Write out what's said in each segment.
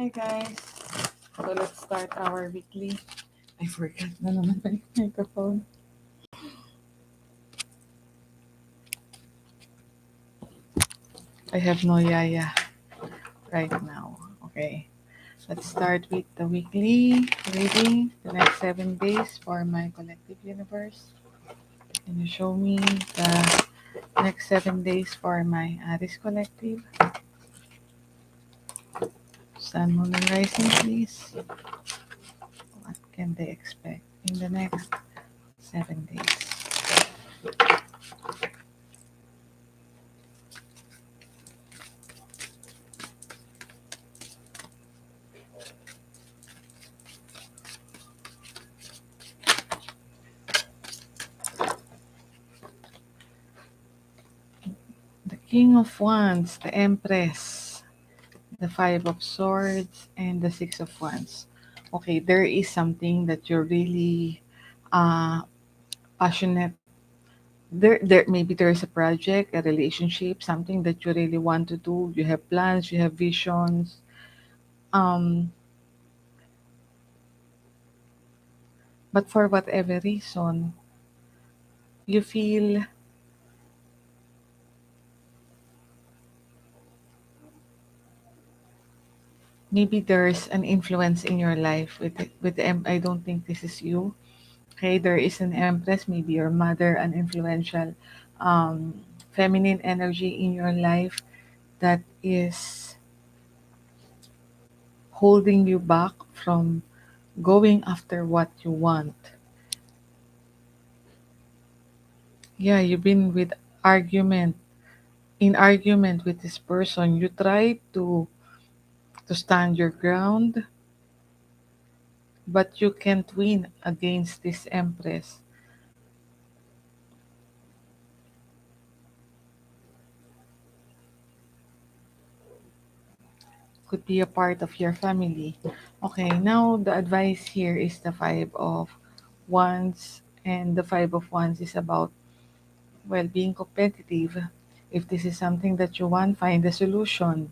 Hi guys. So let's start our weekly. I forgot na naman my microphone. I have no yaya right now. Okay. Let's start with the weekly reading. The next 7 days for my collective universe. Can you show me the next 7 days for my Aries collective? Sun, Moon, and Rising, please. What can they expect in the next 7 days? The King of Wands, the Empress, the Five of Swords, and the Six of Wands. Okay, there is something that you're really uh, passionate. There maybe there is a project, a relationship, something that you really want to do. You have plans, you have visions. Um, but for whatever reason, you feel maybe there's an influence in your life I don't think this is you. Okay, there is an empress, maybe your mother, an influential feminine energy in your life that is holding you back from going after what you want. Yeah, you've been with argument in argument with this person. You try to stand your ground, but you can't win against this empress. Could be a part of your family. Okay, now the advice here is the Five of Wands, and the Five of Wands is about, well, being competitive. If this is something that you want, find a solution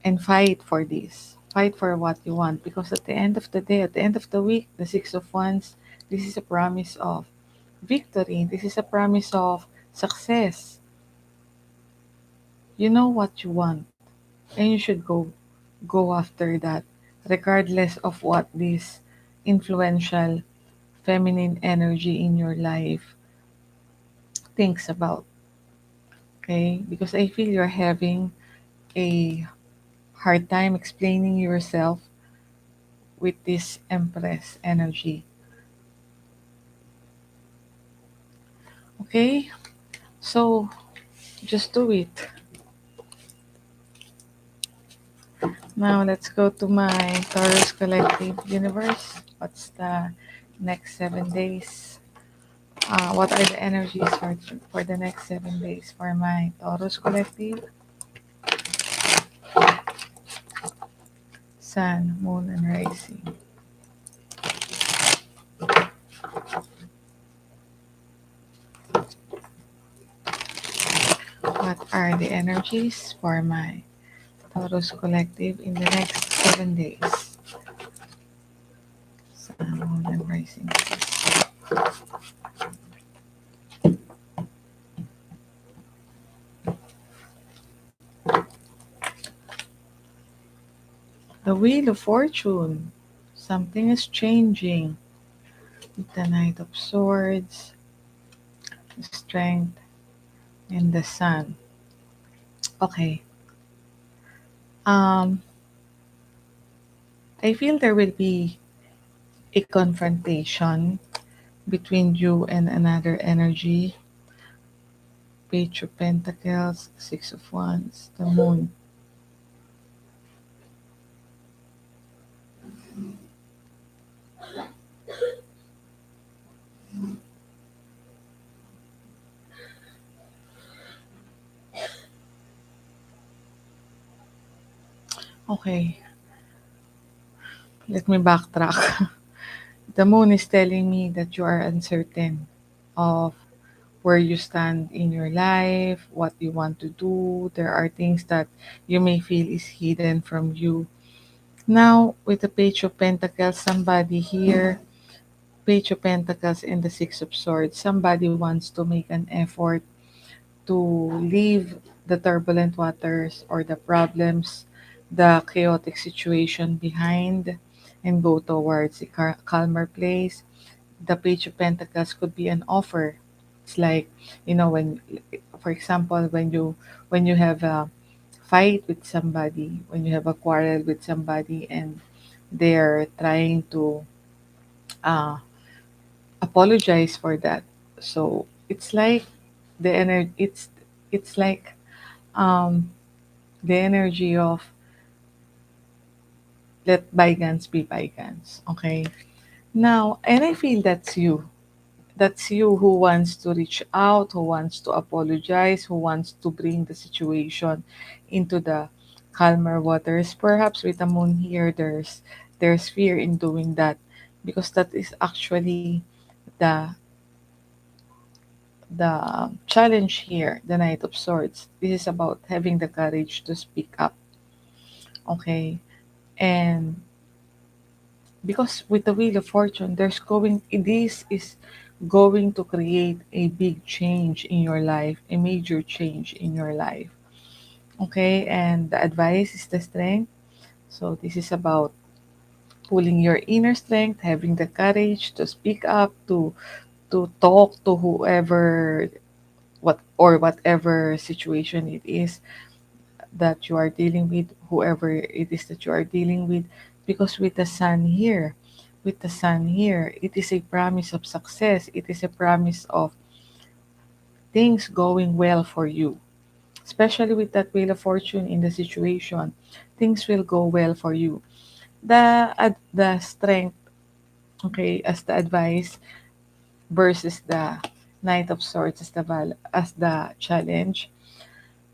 and fight for this. Fight for what you want, because at the end of the day, at the end of the week, the Six of Wands, this is a promise of victory. This is a promise of success. You know what you want, and you should go after that, regardless of what this influential feminine energy in your life thinks about. Okay, because I feel you're having a hard time explaining yourself with this empress energy. Okay, so just do it. Now let's go to my Taurus collective universe. What's the next 7 days? What are the energies for the next 7 days for my Taurus collective? Sun, Moon, and Rising. What are the energies for my Taurus collective in the next 7 days? Sun, Moon, and Rising. The Wheel of Fortune. Something is changing. The Knight of Swords, the Strength, and the Sun. Okay. Um, I feel there will be a confrontation between you and another energy. Page of Pentacles, Six of Wands, the Moon. Okay, let me backtrack. The Moon is telling me that you are uncertain of where you stand in your life, what you want to do. There are things that you may feel is hidden from you. Now, with the Page of Pentacles, somebody here, Page of Pentacles and the Six of Swords, somebody wants to make an effort to leave the turbulent waters or the problems, the chaotic situation behind and go towards a calmer place. The Page of Pentacles could be an offer. It's like, when, for example, when you have a fight with somebody, when you have a quarrel with somebody and they're trying to uh, apologize for that. So it's like the energy. It's like um, the energy of let bygones be bygones. Okay. Now, and I feel that's you. That's you who wants to reach out, who wants to apologize, who wants to bring the situation into the calmer waters. Perhaps with the moon here, there's fear in doing that because that is actually the the challenge here, the Knight of Swords. This is about having the courage to speak up. Okay, and because with the Wheel of Fortune, this is going to create a big change in your life, a major change in your life. Okay, and the advice is the strength. So this is about pulling your inner strength, having the courage to speak up, to talk to whoever, whatever situation it is that you are dealing with, whoever it is that you are dealing with, because with the sun here, it is a promise of success. It is a promise of things going well for you. Especially with that Wheel of Fortune in the situation, things will go well for you. The strength, okay, as the advice versus the Knight of Swords as the challenge.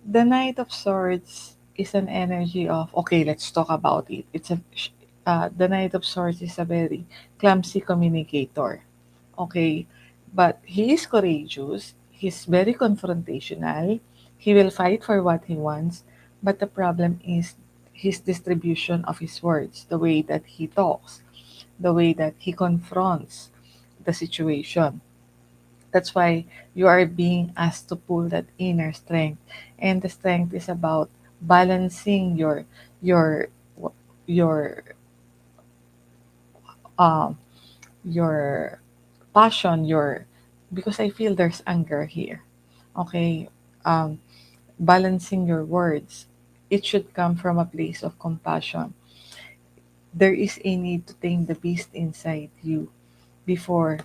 The Knight of Swords is an energy of, okay, let's talk about it. The Knight of Swords is a very clumsy communicator. Okay, but he is courageous. He's very confrontational. He will fight for what he wants. But the problem is his distribution of his words, the way that he talks, the way that he confronts the situation. That's why you are being asked to pull that inner strength. And the strength is about balancing your your um your passion, your because I feel there's anger here. Okay. Um Balancing your words. It should come from a place of compassion. There is a need to tame the beast inside you before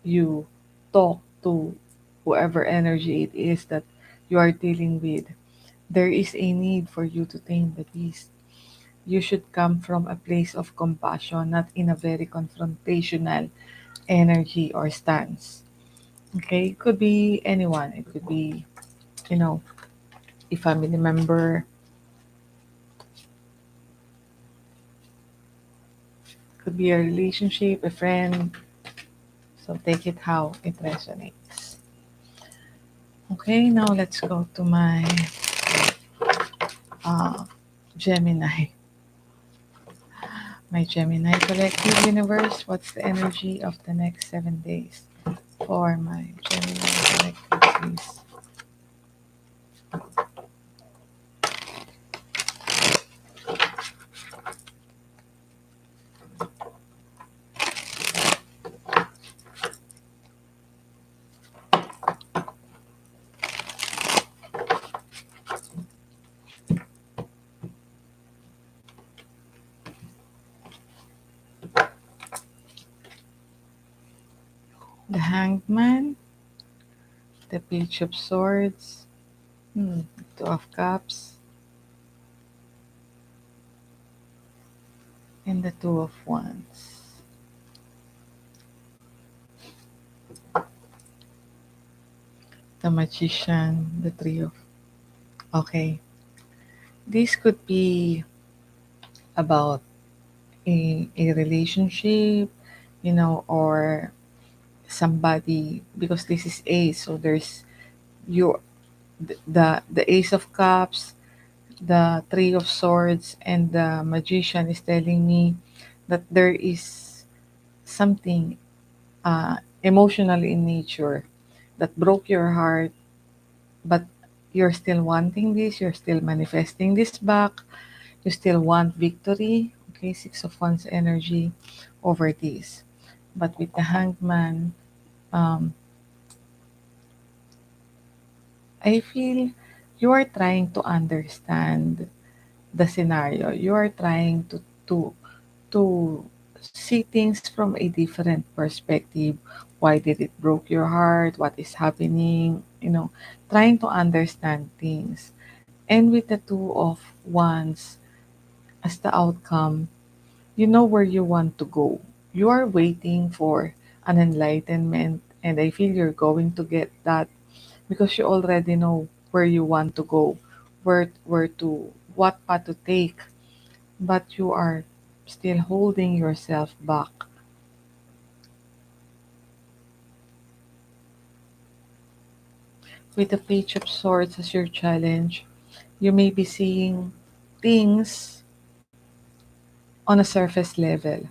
you talk to whoever energy it is that you are dealing with. There is a need for you to tame the beast. You should come from a place of compassion, not in a very confrontational energy or stance. Okay, it could be anyone. It could be, you know, a family member, could be a relationship, a friend. So take it how it resonates. Okay, now let's go to my uh, Gemini. My Gemini collective universe. What's the energy of the next 7 days for my Gemini collective, please? The Hanged Man, the Page of Swords, Two of Cups, and the Two of Wands. The Magician, the Three of. Okay, this could be about a relationship, or somebody, because this is ace, so there's you, the ace of cups, the three of swords, and the magician is telling me that there is something emotional in nature that broke your heart, but you're still wanting this, you're still manifesting this back, you still want victory. Okay, six of wands energy over this. But with the hanged man, um, I feel you are trying to understand the scenario. You are trying to see things from a different perspective. Why did it broke your heart? What is happening? Trying to understand things. And with the two of wands as the outcome, you know where you want to go. You are waiting for an enlightenment, and I feel you're going to get that because you already know where you want to go, where to what path to take, but you are still holding yourself back. With the page of swords as your challenge, you may be seeing things on a surface level.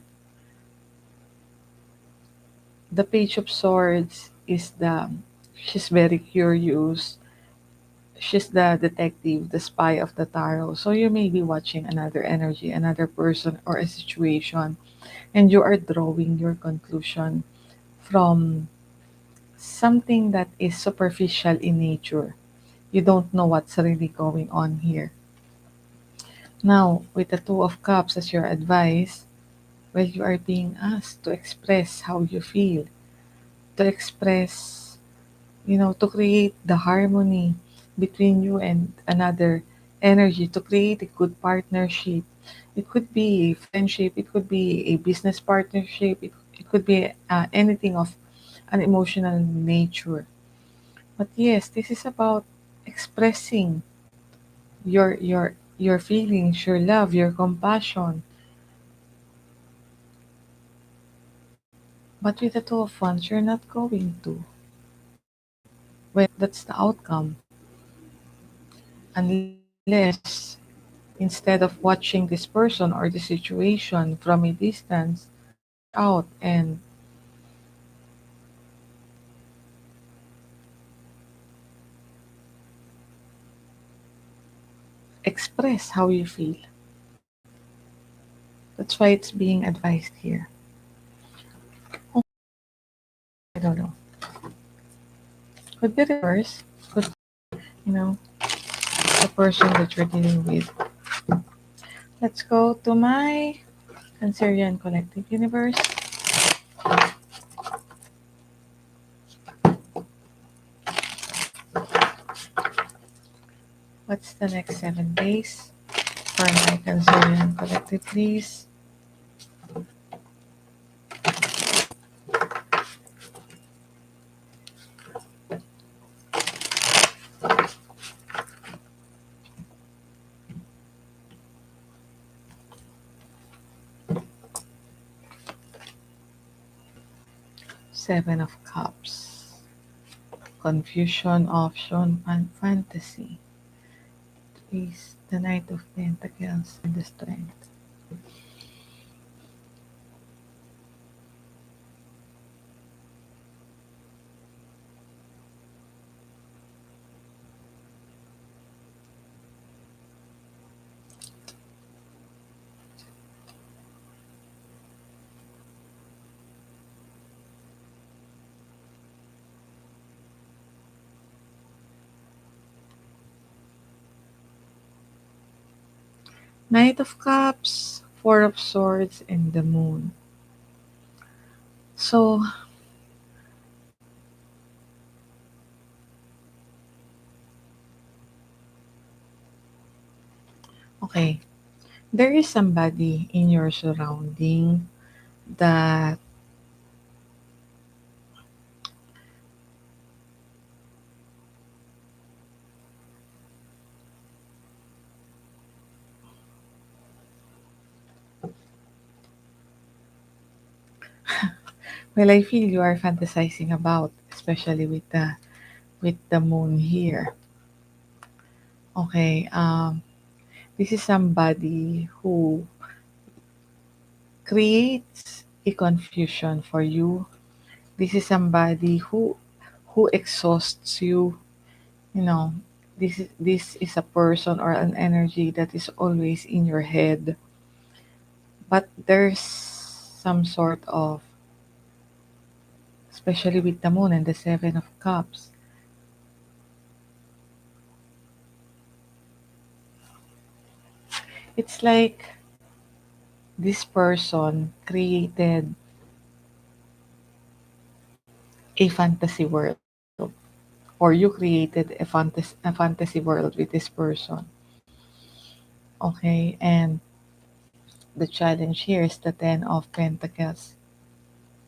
The page of swords is the she's very curious. She's the detective, the spy of the tarot. So you may be watching another energy, another person, or a situation, and you are drawing your conclusion from something that is superficial in nature. You don't know what's really going on here. Now, with the Two of Cups as your advice, well, you are being asked to express how you feel, to express, to create the harmony between you and another energy, to create a good partnership. It could be a friendship, it could be a business partnership, it could be anything of an emotional nature. But yes, this is about expressing your feelings, your love, your compassion. But with the two of wands, you're not going to. Well, that's the outcome. Unless instead of watching this person or the situation from a distance, reach out and express how you feel. That's why it's being advised here. I don't know. Could be reverse. Could you know the person that you're dealing with. Let's go to my Cancerian collective universe. What's the next 7 days for my Cancerian collective, please? Seven of Cups. Confusion, option, and fantasy. Please, the Knight of Pentacles and the Strength. Knight of Cups, Four of Swords, and the Moon. So, okay, there is somebody in your surrounding that Well, I feel you are fantasizing about, especially with the moon here. Okay, this is somebody who creates a confusion for you. This is somebody who exhausts you. You know, this is a person or an energy that is always in your head. But there's some sort of, especially with the moon and the seven of cups, it's like this person created a fantasy world, or you created a fantasy world with this person. Okay, and the challenge here is the Ten of Pentacles,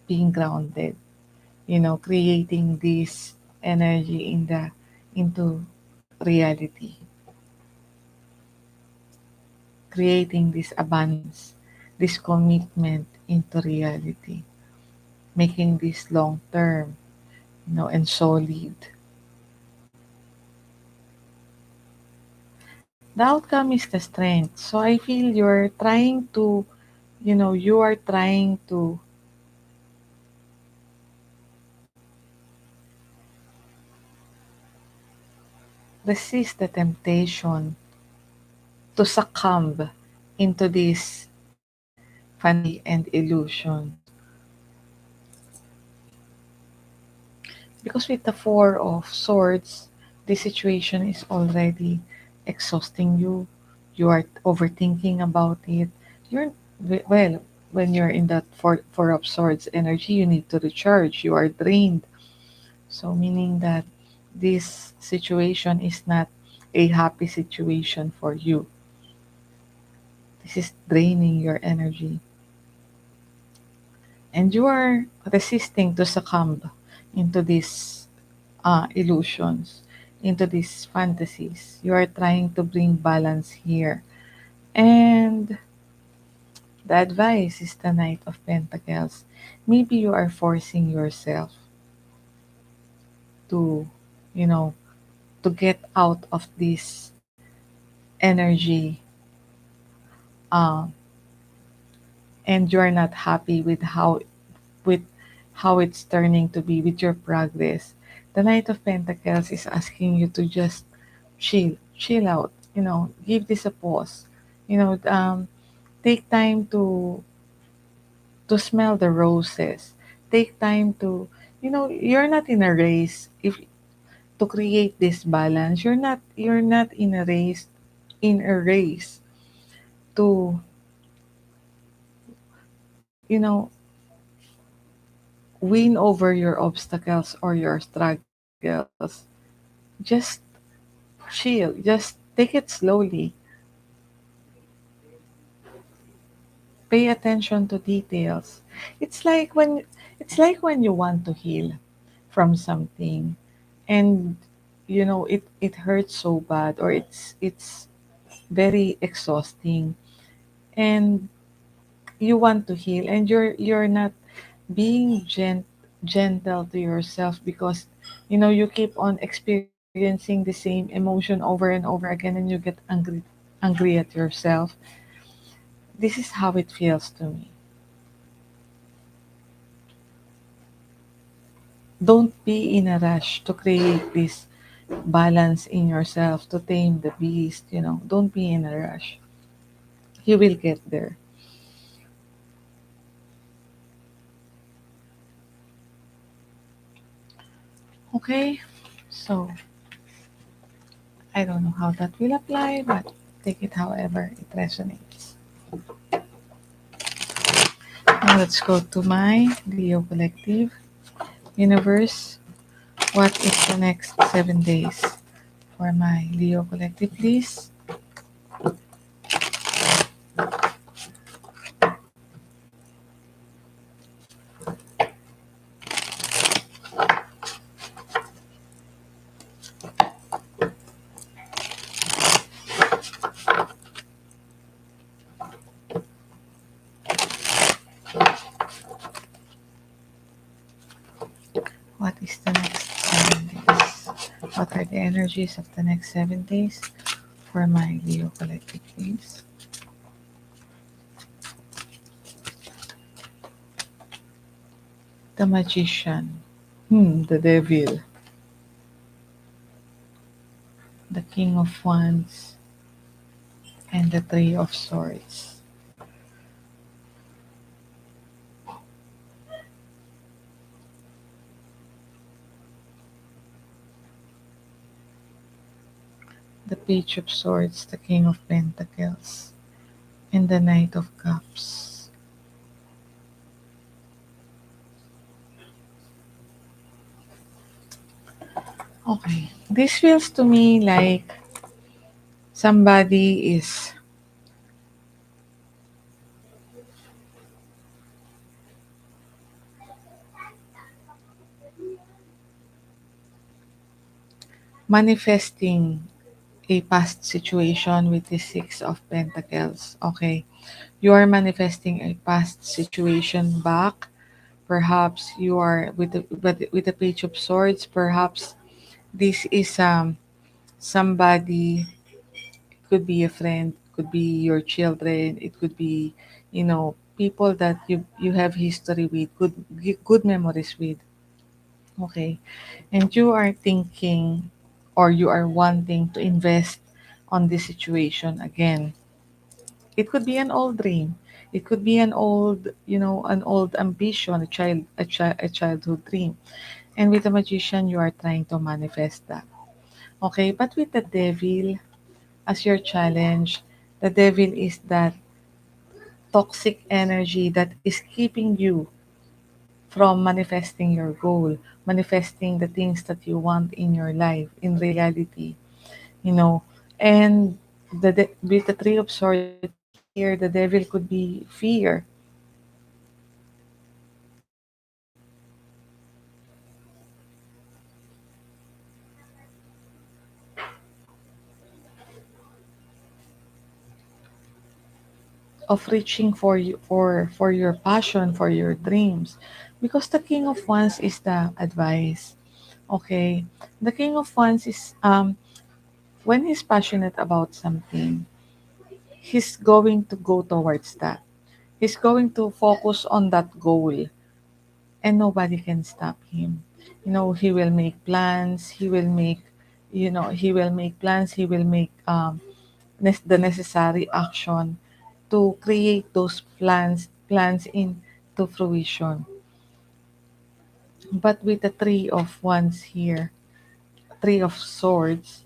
being grounded, creating this energy into reality, creating this abundance, this commitment into reality, making this long term, and solid. The outcome is the strength. So I feel you are trying to resist the temptation to succumb into this fantasy and illusions. Because with the Four of Swords, the situation is already exhausting you. You are overthinking about it. You're, well, when you're in that Four of Swords energy, you need to recharge. You are drained. So, meaning that this situation is not a happy situation for you. This is draining your energy. And you are resisting to succumb into these illusions, into these fantasies. You are trying to bring balance here. And the advice is the Knight of Pentacles. Maybe you are forcing yourself to, you know, to get out of this energy, uh, and you're not happy with how it's turning to be with your progress. The Knight of Pentacles is asking you to just chill out, give this a pause, take time to smell the roses, take time to, you're not in a race if to create this balance. You're not in a race to, you know, win over your obstacles or your struggles. Just chill, just take it slowly. Pay attention to details. It's like when it's like when you want to heal from something, and it hurts so bad, or it's very exhausting, and you want to heal, and you're not being gentle to yourself, because you keep on experiencing the same emotion over and over again, and you get angry at yourself. This is how it feels to me. Don't be in a rush to create this balance in yourself, to tame the beast. Don't be in a rush. You will get there. Okay, so I don't know how that will apply, but take it however it resonates. Now let's go to my Leo Collective. Universe, what is the next 7 days for my Leo Collective, please? What is the next 7 days? What are the energies of the next 7 days for my Leo collective, please? The Magician. The Devil. The King of Wands. And the Three of Swords. The Page of Swords. The King of Pentacles. And the Knight of Cups. Okay. This feels to me like somebody is manifesting a past situation with the Six of Pentacles. Okay. You are manifesting a past situation back. Perhaps you are with the Page of Swords. Perhaps this is somebody. It could be a friend. Could be your children. It could be people that you have history with, good memories with. Okay, and you are thinking or you are wanting to invest on this situation again. It could be an old dream. It could be an old ambition, a childhood dream. And with the magician, you are trying to manifest that. Okay, but with the devil as your challenge, the devil is that toxic energy that is keeping you from manifesting your goal, manifesting the things that you want in your life, in reality, you know. And with the Three of Swords here, the devil could be fear. Of reaching for your passion, for your dreams, because the King of Wands is the advice. Okay, the King of Wands is when he's passionate about something, he's going to go towards that. He's going to focus on that goal, and nobody can stop him. He will make plans. He will make plans. He will make the necessary action to create those plans into fruition. But with the Three of Wands here, Three of Swords,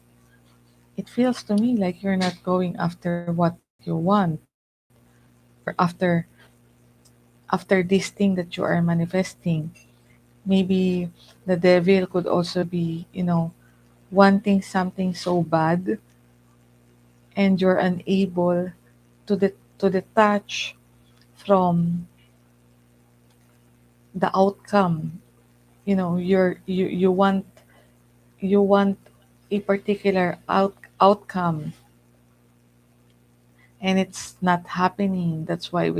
it feels to me like you're not going after what you want, or after this thing that you are manifesting. Maybe the devil could also be, wanting something so bad, and you're unable to detach from the outcome. You want a particular outcome, and it's not happening. That's why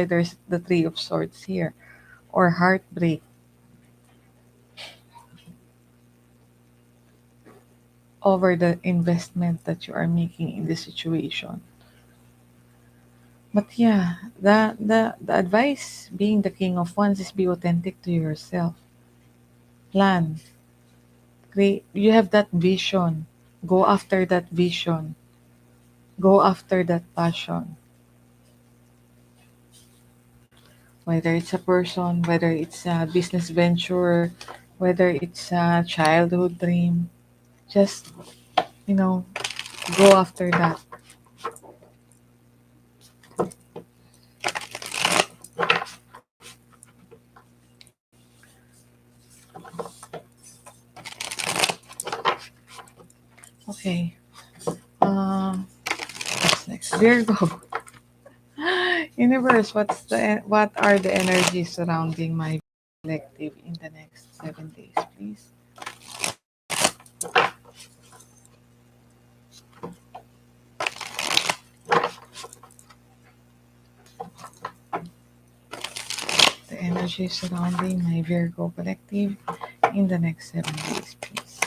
there's the Three of Swords here, or heartbreak over the investment that you are making in this situation. But yeah, the advice being the King of Wands is be authentic to yourself. Plan. Create. You have that vision. Go after that vision. Go after that passion. Whether it's a person, whether it's a business venture, whether it's a childhood dream, just, you know, go after that. Okay. What's next? Virgo. Universe, what are the energies surrounding my collective in the next 7 days, please? The energy surrounding my Virgo collective in the next 7 days, please.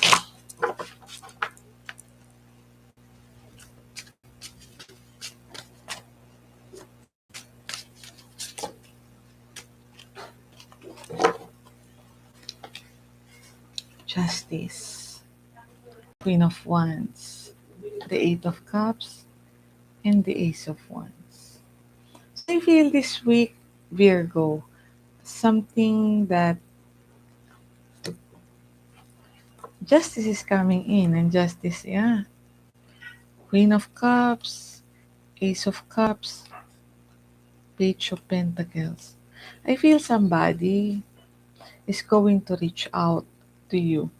Justice, Queen of Wands, the Eight of Cups, and the Ace of Wands. So I feel this week, Virgo, something that justice is coming in, and justice, yeah. Queen of Cups, Ace of Cups, Page of Pentacles. I feel somebody is going to reach out to you.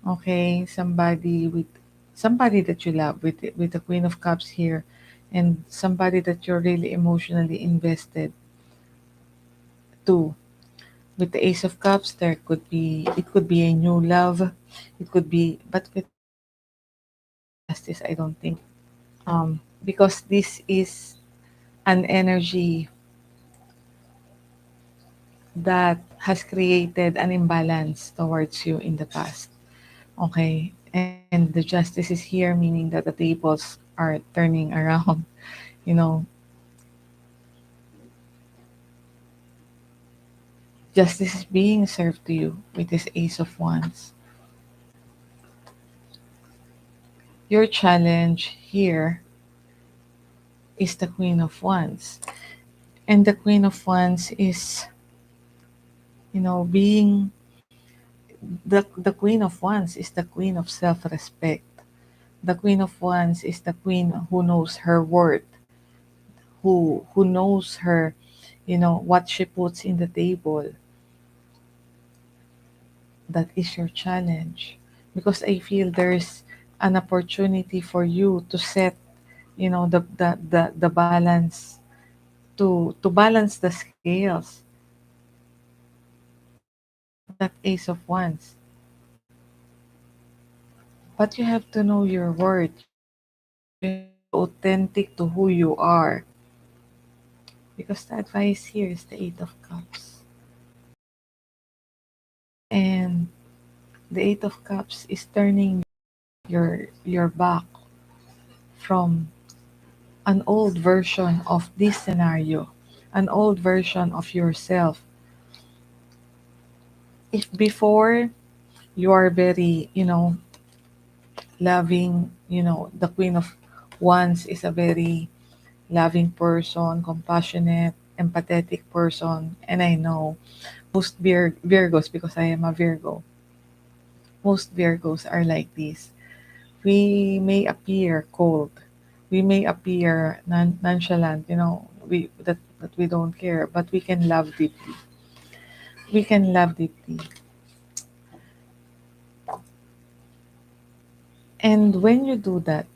Okay, somebody that you love with the Queen of Cups here, and somebody that you're really emotionally invested to. With the Ace of Cups, it could be a new love, it could be, but with Justice, I don't think. Because this is an energy that has created an imbalance towards you in the past. Okay. And the justice is here, meaning that the tables are turning around. You know, justice is being served to you with this Ace of Wands. Your challenge here is the Queen of Wands. And the Queen of Wands is, being the Queen of Wands is the Queen of self respect. The Queen of Wands is the Queen who knows her worth, who knows her, what she puts in the table. That is your challenge. Because I feel there's an opportunity for you to set, the balance, to balance the scales of that Ace of Wands. But you have to know your worth. You have to be authentic to who you are. Because the advice here is the Eight of Cups. And the Eight of Cups is turning your back from an old version of this scenario, an old version of yourself. If before you are very, loving, the Queen of Wands is a very loving person, compassionate, empathetic person, and I know most Virgos, because I am a Virgo, most Virgos are like this. We may appear cold, we may appear nonchalant, that we don't care, but we can love deeply. We can love deeply. And when you do that,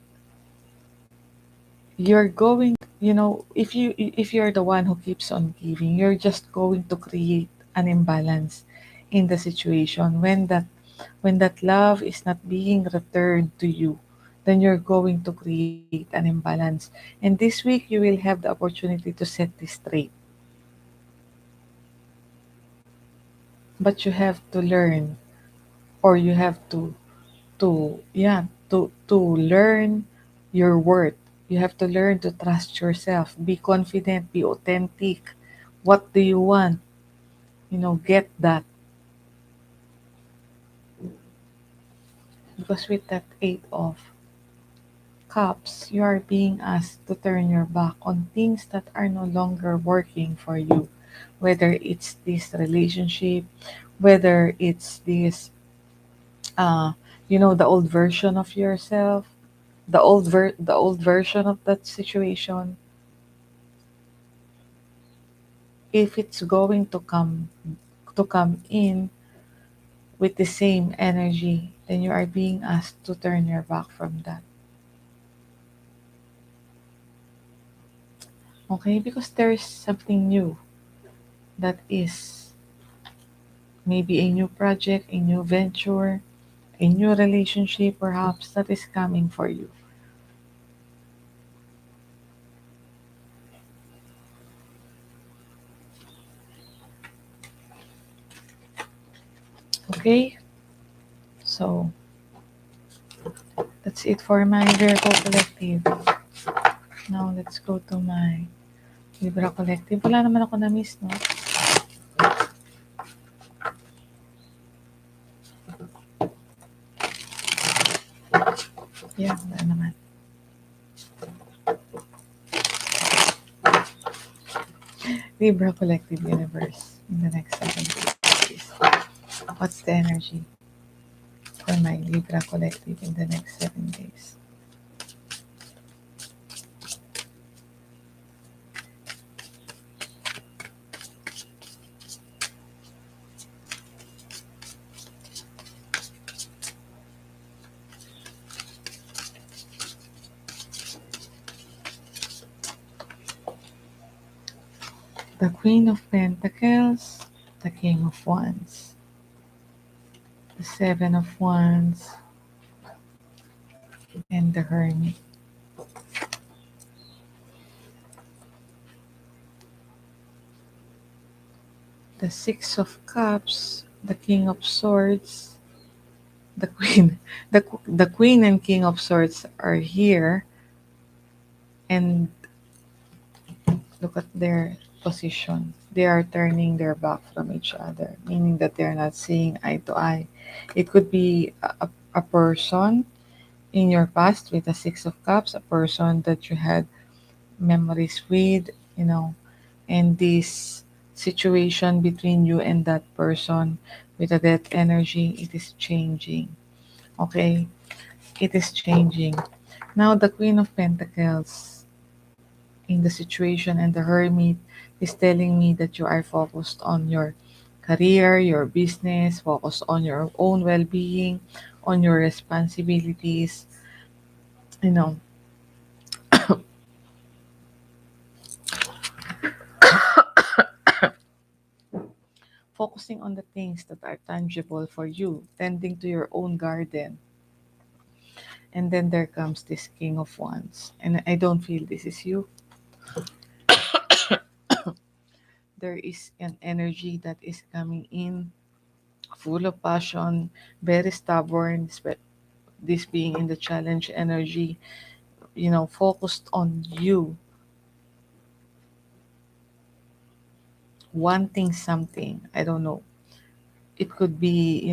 you're going, if you're the one who keeps on giving, you're just going to create an imbalance in the situation. When that love is not being returned to you, then you're going to create an imbalance. And this week you will have the opportunity to set this straight. But you have to learn, or you have to learn your worth. You have to learn to trust yourself, be confident, be authentic. What do you want? Get that. Because with that Eight of Cups, you are being asked to turn your back on things that are no longer working for you. Whether it's this relationship, whether it's this, the old version of yourself, the old version of that situation. If it's going to come in with the same energy, then you are being asked to turn your back from that. Okay? Because there's something new that is maybe a new project, a new venture, a new relationship perhaps that is coming for you. Okay, so that's it for my Virgo collective. Now let's go to my Libra collective. Wala naman ako na-miss, no? Yeah, wala naman. Libra collective universe in the next 7 days. What's the energy for my Libra collective in the next 7 days? The Queen of Pentacles, the King of Wands, the Seven of Wands, and the Hermit. The Six of Cups, the King of Swords, the Queen, the Queen and King of Swords are here, and look at their position. They are turning their back from each other, meaning that they're not seeing eye to eye. It could be a person in your past with the Six of Cups, a person that you had memories with, and this situation between you and that person with the death energy, it is changing. Okay? It is changing. Now, the Queen of Pentacles in the situation and the Hermit is telling me that you are focused on your career, your business, focused on your own well being, on your responsibilities, you know, focusing on the things that are tangible for you, tending to your own garden. And then there comes this King of Wands. And I don't feel this is you. There is an energy that is coming in full of passion, very stubborn, this being in the challenge energy, focused on you, wanting something. I don't know. It could be,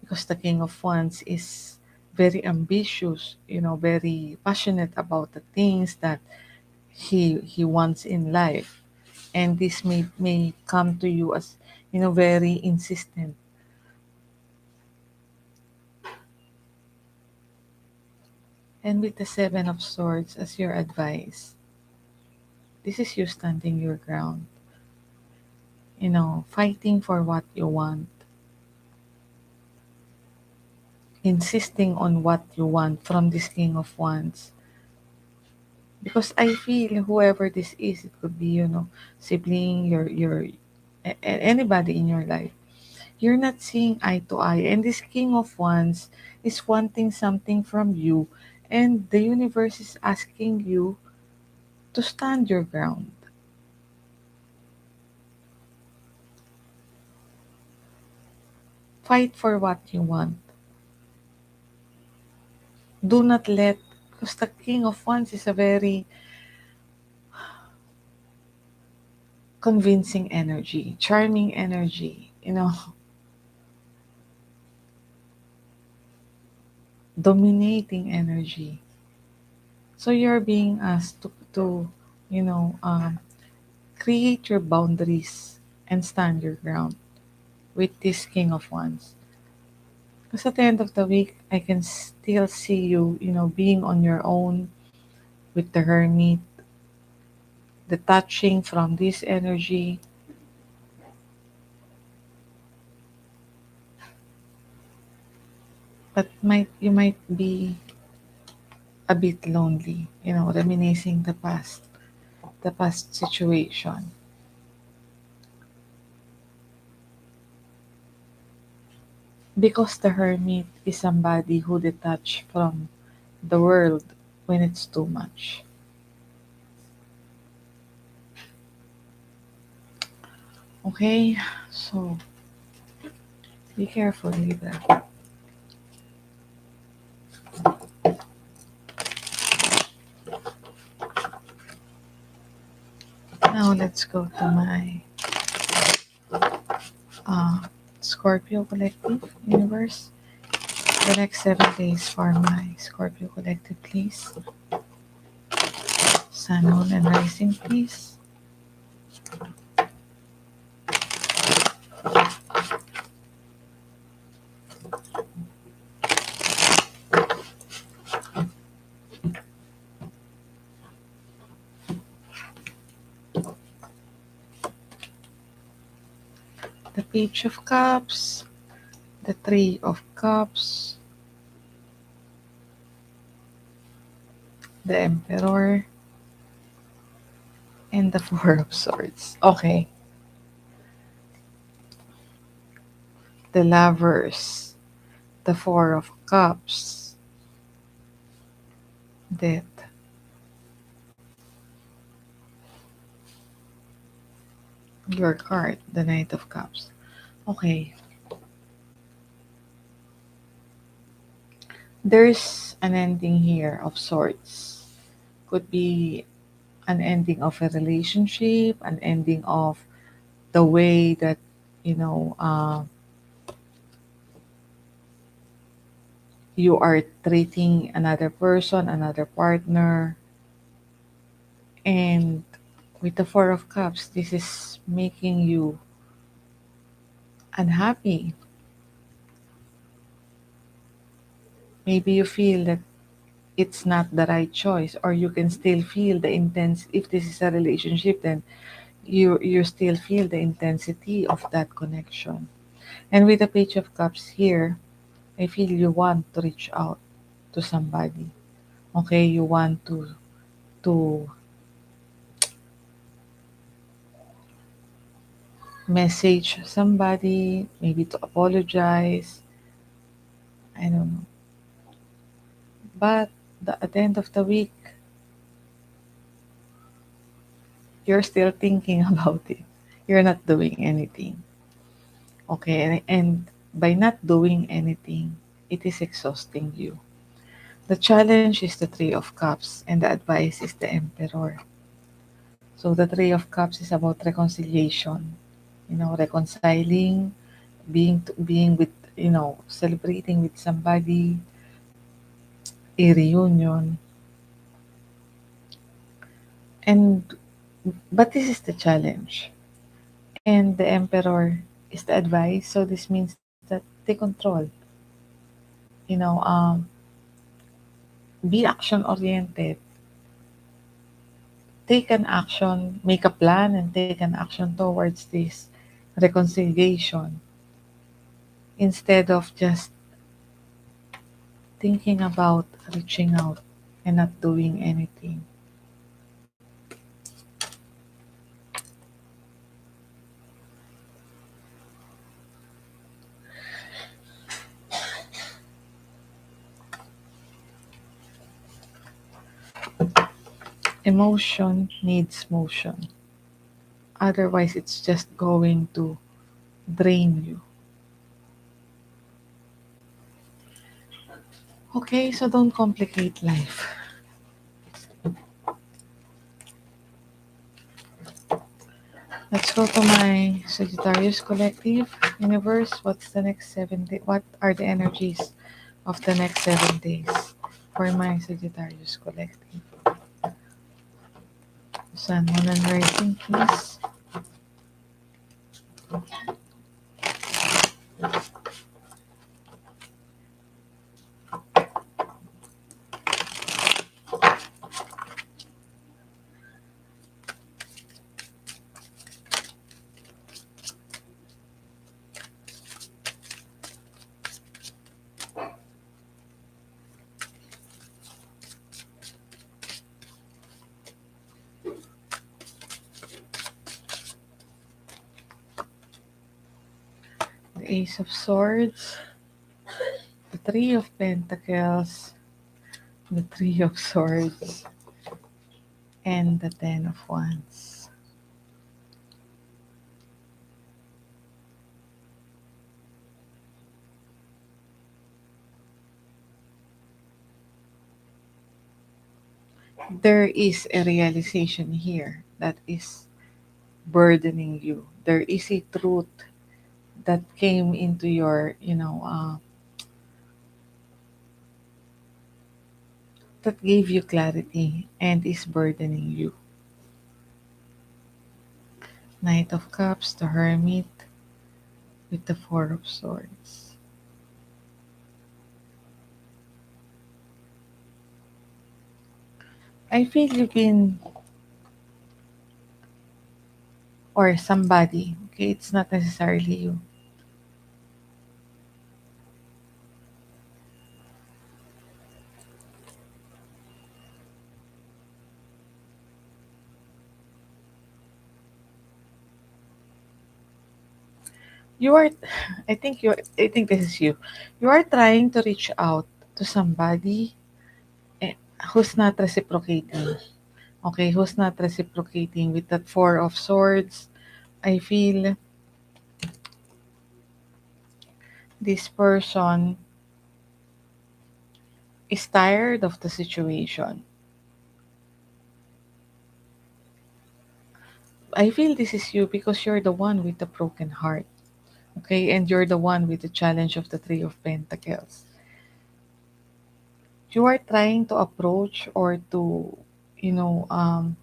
because the King of Wands is very ambitious, very passionate about the things that he wants in life. And this may come to you as, very insistent. And with the Seven of Swords as your advice, this is you standing your ground, fighting for what you want, insisting on what you want from this King of Wands. Because I feel whoever this is, it could be, sibling, anybody in your life. You're not seeing eye to eye, and this King of Wands is wanting something from you, and the universe is asking you to stand your ground. Fight for what you want. Do not let, because the King of Wands is a very convincing energy, charming energy, dominating energy. So you're being asked to you know, um, create your boundaries and stand your ground with this King of Wands. Because at the end of the week, I can still see you, being on your own with the Hermit, detaching from this energy, but you might be a bit lonely, reminiscing the past situation. Because the Hermit is somebody who detached from the world when it's too much. Okay, so be careful, Libra. Now let's go to my uh, Scorpio collective universe. The next 7 days for my Scorpio collective, please. Sun, Moon, and Rising, please. The Page of Cups, the Three of Cups, the Emperor, and the Four of Swords. Okay, the Lovers, the Four of Cups, Death, your card, the Knight of Cups. Okay, there's an ending here of sorts. Could be an ending of a relationship, an ending of the way that, you know, you are treating another person, another partner. And with the Four of Cups, this is making you unhappy. Maybe you feel that it's not the right choice, or you can still feel the intense. If this is a relationship, then you still feel the intensity of that connection. And with the Page of Cups here, I feel you want to reach out to somebody. Okay, you want to message somebody, maybe to apologize. I don't know. But at the end of the week, you're still thinking about it. You're not doing anything. Okay, and by not doing anything, it is exhausting you. The challenge is the Three of Cups, and the advice is the Emperor. So the Three of Cups is about reconciliation, reconciling, being with, celebrating with somebody, a reunion, and but this is the challenge, and the Emperor is the advice. So this means that take control. You know, be action oriented. Take an action, make a plan, and take an action towards this reconciliation instead of just thinking about reaching out and not doing anything. Emotion needs motion. Otherwise, it's just going to drain you. Okay, so don't complicate life. Let's go to my Sagittarius collective universe. What's the next 7 days? What are the energies of the next 7 days for my Sagittarius collective? Sun, Moon, and Rising, please. The Ace of Swords, the Three of Pentacles, the Three of Swords, and the Ten of Wands. there is a realization here that is burdening you. There is a truth that came into your, that gave you clarity and is burdening you. Knight of Cups, the Hermit, with the Four of Swords. I feel you've been, or somebody, okay, it's not necessarily you. You are, I think this is you. You are trying to reach out to somebody, eh, who's not reciprocating. Okay, who's not reciprocating with that Four of Swords. I feel this person is tired of the situation. I feel this is you because you're the one with the broken heart. Okay, and you're the one with the challenge of the Three of Pentacles. You are trying to approach or to, you know, um,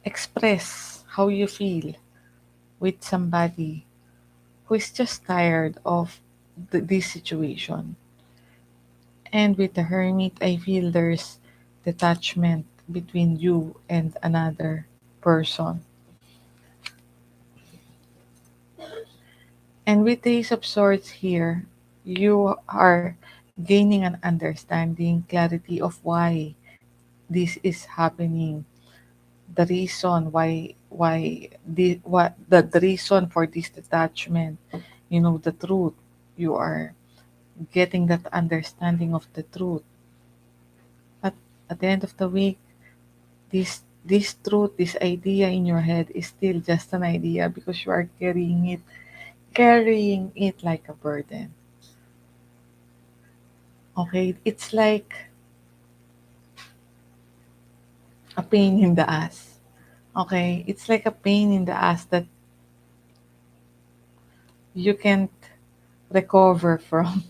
express how you feel with somebody who is just tired of this situation. And with the Hermit, I feel there's detachment between you and another person. And with the Ace of Swords here, you are gaining an understanding, clarity of why this is happening, the reason why the reason for this detachment, the truth. You are getting that understanding of the truth. But at the end of the week, this truth, this idea in your head is still just an idea because you are carrying it like a burden. Okay? It's like a pain in the ass. Okay? It's like a pain in the ass that you can't recover from.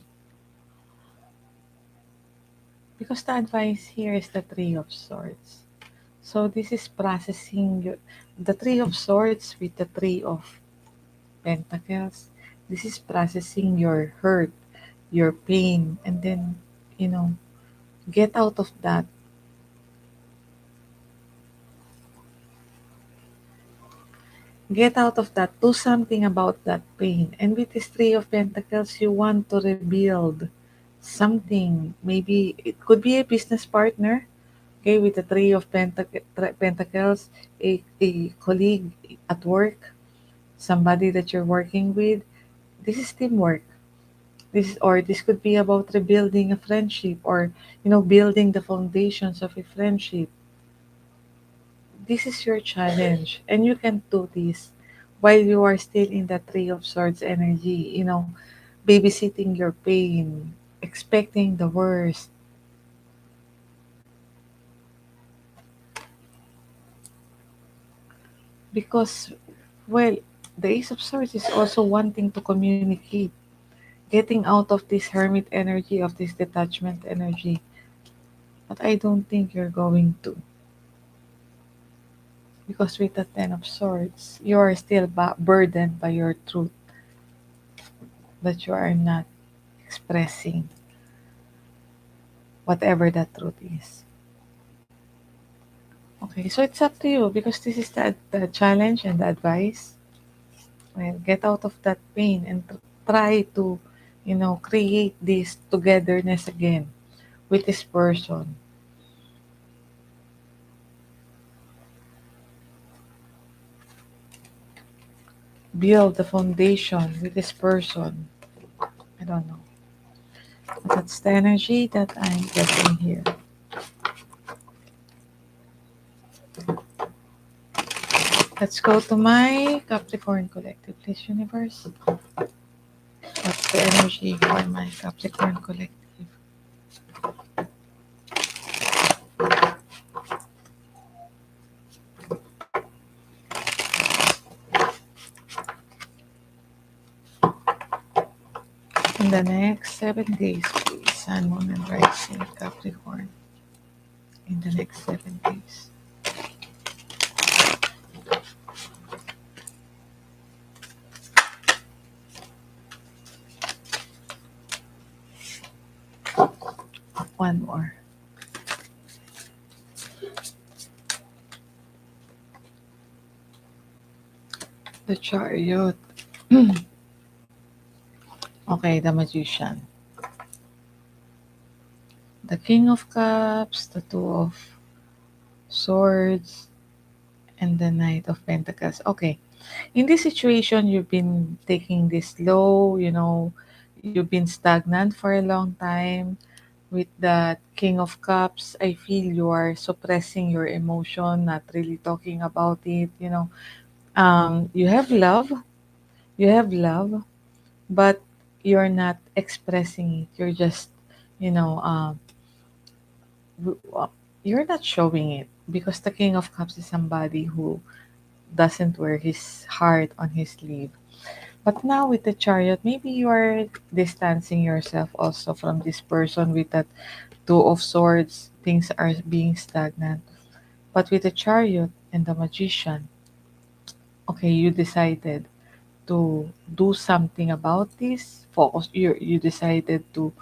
Because the advice here is the Three of Swords. So this is processing the Three of Swords with the Three of Pentacles. This is processing your hurt, your pain, and then, you know, get out of that. Get out of that. Do something about that pain. And with this Three of Pentacles, you want to rebuild something. Maybe it could be a business partner. Okay, with the Three of Pentacles, a colleague at work, somebody that you're working with. This is teamwork. This could be about rebuilding a friendship, or building the foundations of a friendship. This is your challenge, and you can do this while you are still in the Three of Swords energy. Babysitting your pain, expecting the worst, because, well, the Ace of Swords is also wanting to communicate, getting out of this hermit energy, of this detachment energy. But I don't think you're going to, because with the Ten of Swords, you are still burdened by your truth that you are not expressing, whatever that truth is. Okay, so it's up to you because this is the challenge and the advice. Well, get out of that pain and try to, create this togetherness again with this person. Build the foundation with this person. I don't know. But that's the energy that I'm getting here. Let's go to my Capricorn collective, please, universe. What's the energy for my Capricorn collective? In the next 7 days, please. Sun, Moon, and Rising Capricorn. In the next 7 days. One more. The Chariot. Okay, the Magician. The King of Cups, the Two of Swords, and the Knight of Pentacles. Okay, in this situation, you've been taking this slow, you've been stagnant for a long time. With the King of Cups, I feel you are suppressing your emotion, not really talking about it, you have love, but you're not expressing it. You're just, you know, w- uh, you're not showing it because the King of Cups is somebody who doesn't wear his heart on his sleeve. But now with the Chariot, maybe you are distancing yourself also from this person with that Two of Swords. Things are being stagnant. But with the Chariot and the Magician, okay, you decided to do something about this. You decided to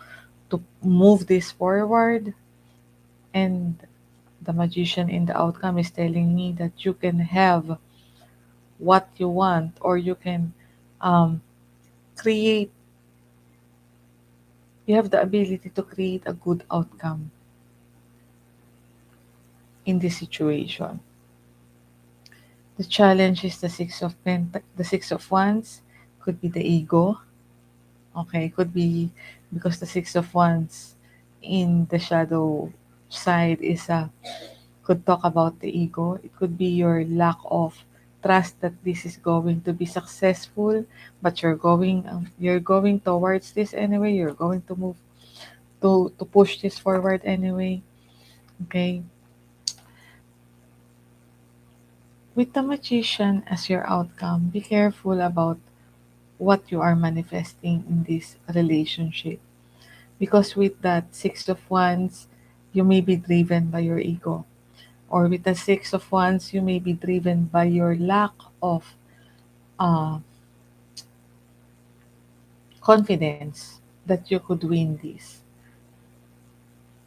move this forward, and the Magician in the outcome is telling me that you can have what you want, or you can um, create, you have the ability to create a good outcome in this situation. The challenge is the Six of Wands. Could be the ego. Okay, could be because the Six of Wands in the shadow side is a could talk about the ego. It could be your lack of trust that this is going to be successful, but you're going towards this anyway. You're going to move to push this forward anyway. Okay, with the Magician as your outcome, be careful about what you are manifesting in this relationship. Because with that Six of Wands, you may be driven by your ego. Or with the Six of Wands, you may be driven by your lack of uh, confidence that you could win this.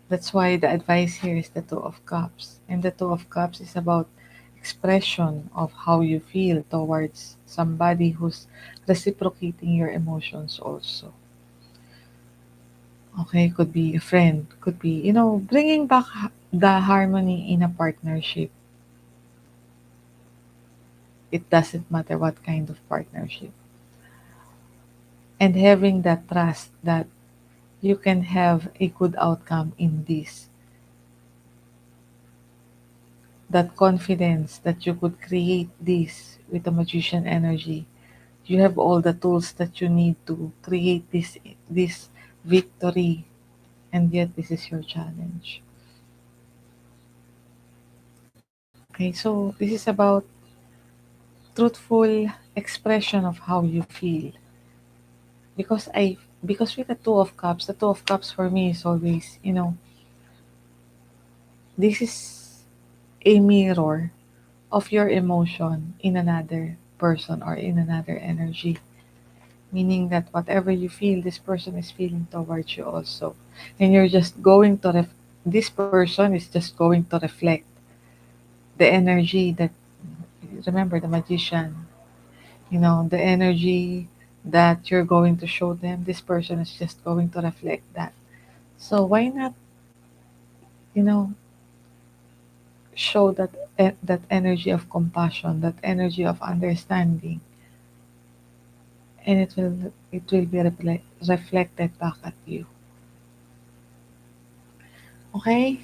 That's why the advice here is the Two of Cups. And the Two of Cups is about expression of how you feel towards somebody who's reciprocating your emotions also. Okay, could be a friend, could be, bringing back the harmony in a partnership. It doesn't matter what kind of partnership. And having that trust that you can have a good outcome in this. That confidence that you could create this with the Magician energy. You have all the tools that you need to create this victory, and yet this is your challenge. Okay, so this is about truthful expression of how you feel. Because with the Two of Cups for me is always, this is a mirror of your emotion in another person or in another energy. Meaning that whatever you feel, this person is feeling towards you also. And you're just going to this person is just going to reflect the energy that, remember the Magician, the energy that you're going to show them, this person is just going to reflect that. So why not, you know, show that energy of compassion, that energy of understanding, and it will be reflected back at you. Okay?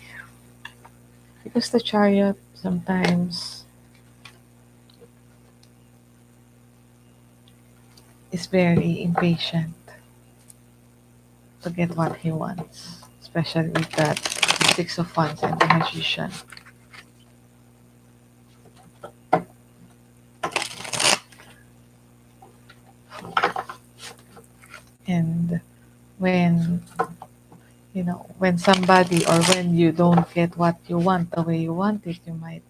Because the Chariot sometimes is very impatient to get what he wants, especially with that Six of Wands and the Magician. And when when somebody or when you don't get what you want the way you want it, you might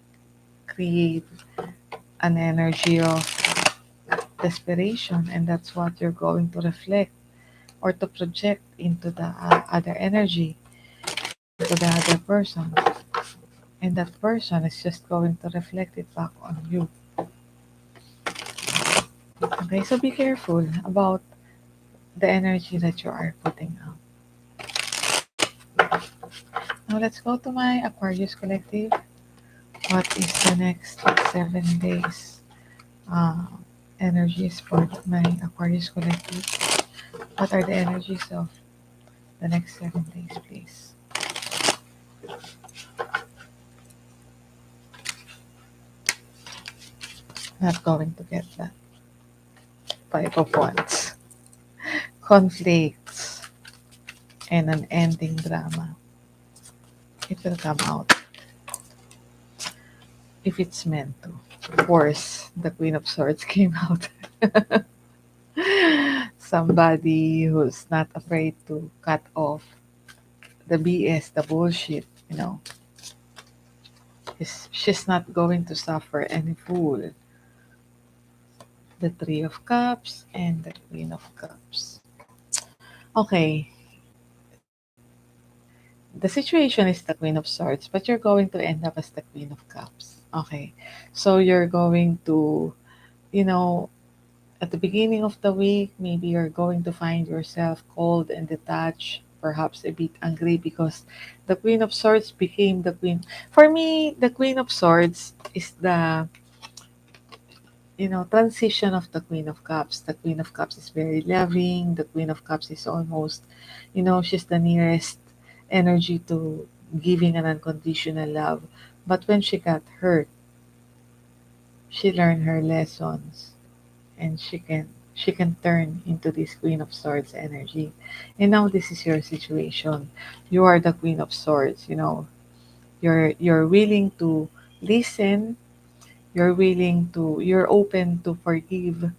create an energy of desperation, and that's what you're going to reflect or to project into the other energy, to the other person, and that person is just going to reflect it back on you. Okay, so be careful about the energy that you are putting out. Now let's go to my Aquarius collective. What is the next 7 days uh, energies for my Aquarius collective? What are the energies of the next 7 days, please? Not going to get that. Five of Wands. Conflicts and an ending drama. It will come out if it's meant to. Of course, the Queen of Swords came out. Somebody who's not afraid to cut off the BS, the bullshit, she's not going to suffer any fool. The Three of Cups and the Queen of Cups. Okay, the situation is the Queen of Swords, but you're going to end up as the Queen of Cups. Okay, so you're going to, you know, at the beginning of the week, maybe you're going to find yourself cold and detached, perhaps a bit angry because the Queen of Swords became the Queen. For me, the Queen of Swords is the transition of the Queen of Cups. The Queen of Cups is very loving. The Queen of Cups is almost, she's the nearest energy to giving an unconditional love. But when she got hurt, she learned her lessons, and she can turn into this Queen of Swords energy. And now this is your situation. You are the Queen of Swords. You're willing to listen. You're open to forgive,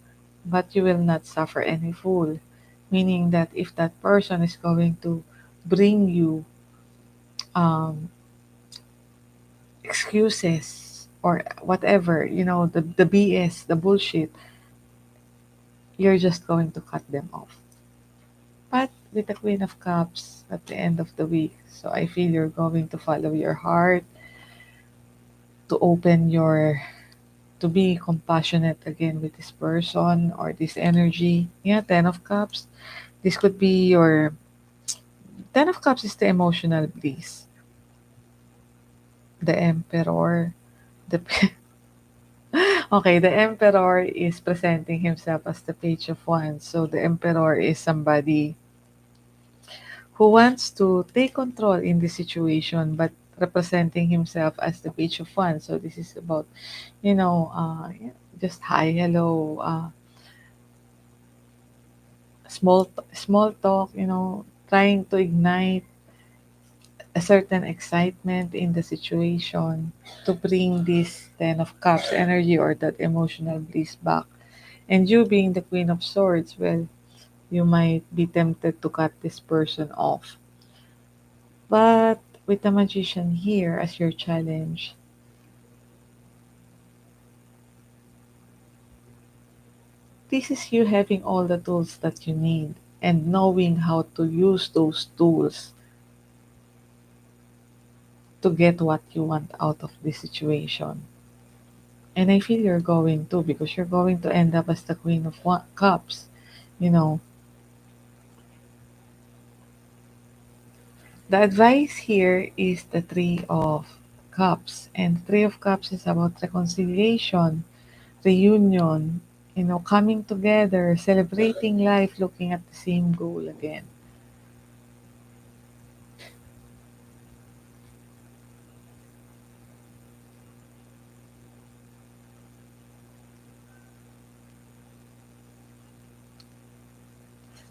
but you will not suffer any fool. Meaning that if that person is going to bring you um, excuses or whatever, the BS, the bullshit, you're just going to cut them off. But with the Queen of Cups at the end of the week, so I feel you're going to follow your heart, to open your to be compassionate again with this person or this energy. Yeah, Ten of Cups. This could be your Ten of Cups is the emotional bliss. The Emperor. The okay, the Emperor is presenting himself as the Page of Wands. So the Emperor is somebody who wants to take control in the situation, but representing himself as the Page of Wands. So this is about, yeah, just hi, hello, small talk, trying to ignite a certain excitement in the situation to bring this Ten of Cups energy or that emotional bliss back. And you being the Queen of Swords, well, you might be tempted to cut this person off. But with the Magician here as your challenge, this is you having all the tools that you need and knowing how to use those tools to get what you want out of this situation. And I feel you're going to, because you're going to end up as the Queen of Cups. You know, the advice here is the Three of Cups. And Three of Cups is about reconciliation, reunion, coming together, celebrating life, looking at the same goal again.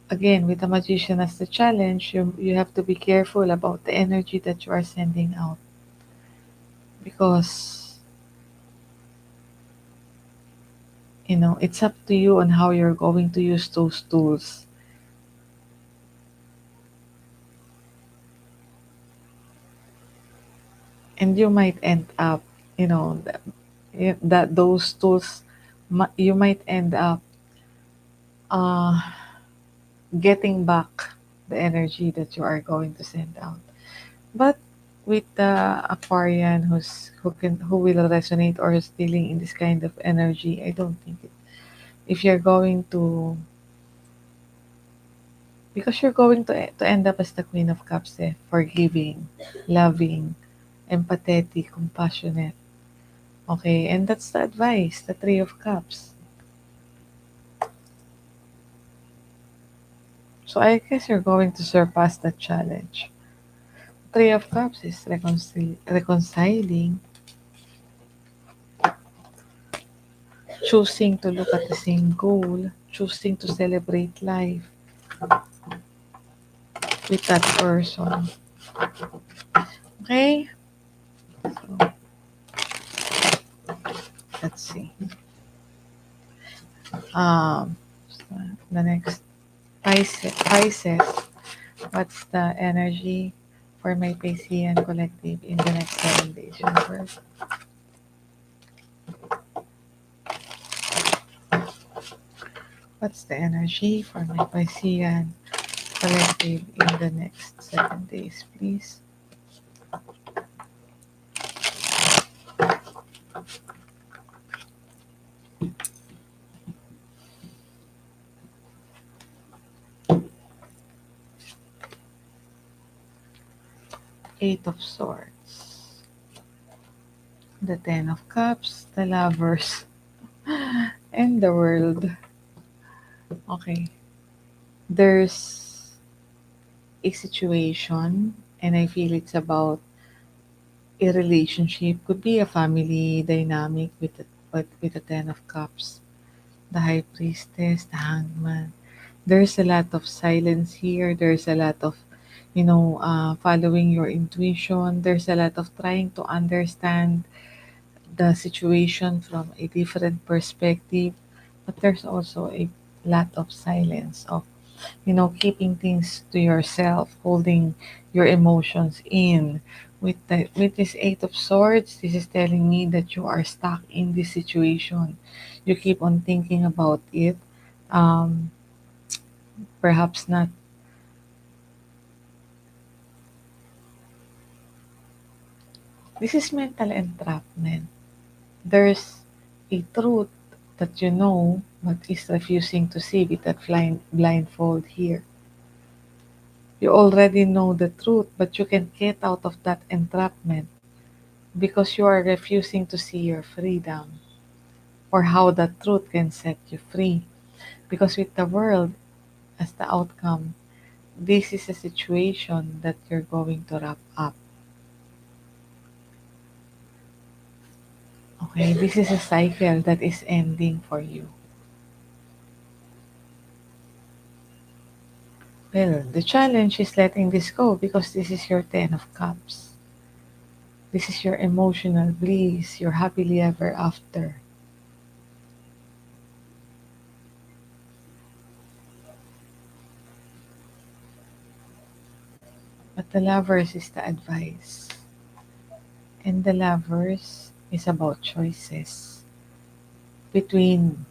Again, with the Magician as the challenge, you have to be careful about the energy that you are sending out, because it's up to you on how you're going to use those tools. and you might end up, you know, that those tools, you might end up uh, getting back the energy that you are going to send out. But with the Aquarian who will resonate or is dealing in this kind of energy, I don't think it. If you're going to, because you're going to end up as the Queen of Cups, forgiving, loving, empathetic, compassionate. Okay, and that's the advice, the Three of Cups. So I guess you're going to surpass that challenge. Three of Cups is reconciling, choosing to look at the same goal, choosing to celebrate life with that person. Okay? So, let's see. Um, the next Pisces. What's the energy for my Piscean collective in the next 7 days? Universe? What's the energy for my Piscean collective in the next 7 days, please? Eight of Swords, the Ten of Cups, the Lovers, and the World. Okay, there's a situation, and I feel it's about a relationship. Could be a family dynamic with the Ten of Cups, the High Priestess, the Hangman. There's a lot of silence here. There's a lot of, following your intuition. There's a lot of trying to understand the situation from a different perspective. But there's also a lot of silence of, keeping things to yourself, holding your emotions in. With this Eight of Swords, this is telling me that you are stuck in this situation. You keep on thinking about it. Um, Perhaps not. This is mental entrapment. There's a truth that you know but is refusing to see with that blindfold here. You already know the truth, but you can get out of that entrapment because you are refusing to see your freedom or how the truth can set you free. Because with the world as the outcome, this is a situation that you're going to wrap up. Okay, this is a cycle that is ending for you. Well, the challenge is letting this go because this is your Ten of Cups. This is your emotional bliss, your happily ever after. But the Lovers is the advice. And the Lovers is about choices between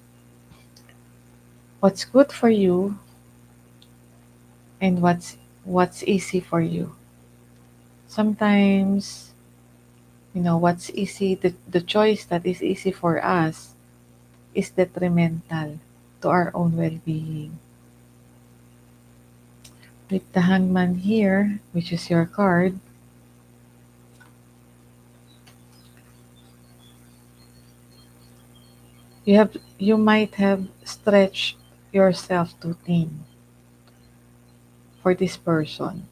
what's good for you and what's easy for you. Sometimes, what's easy, the choice that is easy for us is detrimental to our own well-being. With the Hangman here, which is your card, you might have stretched yourself too thin for this person.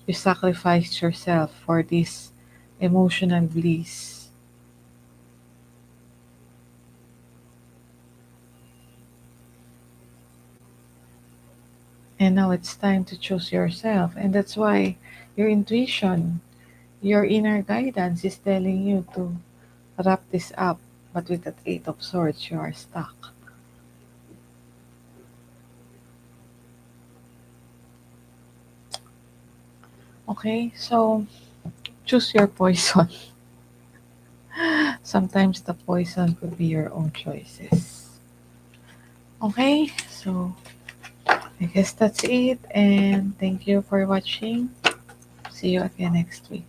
You sacrificed yourself for this emotional bliss. And now it's time to choose yourself. And that's why your intuition, your inner guidance is telling you to wrap this up. But with that Eight of Swords, you are stuck. Okay, so choose your poison. Sometimes the poison could be your own choices. Okay, so I guess that's it, and thank you for watching. See you again next week.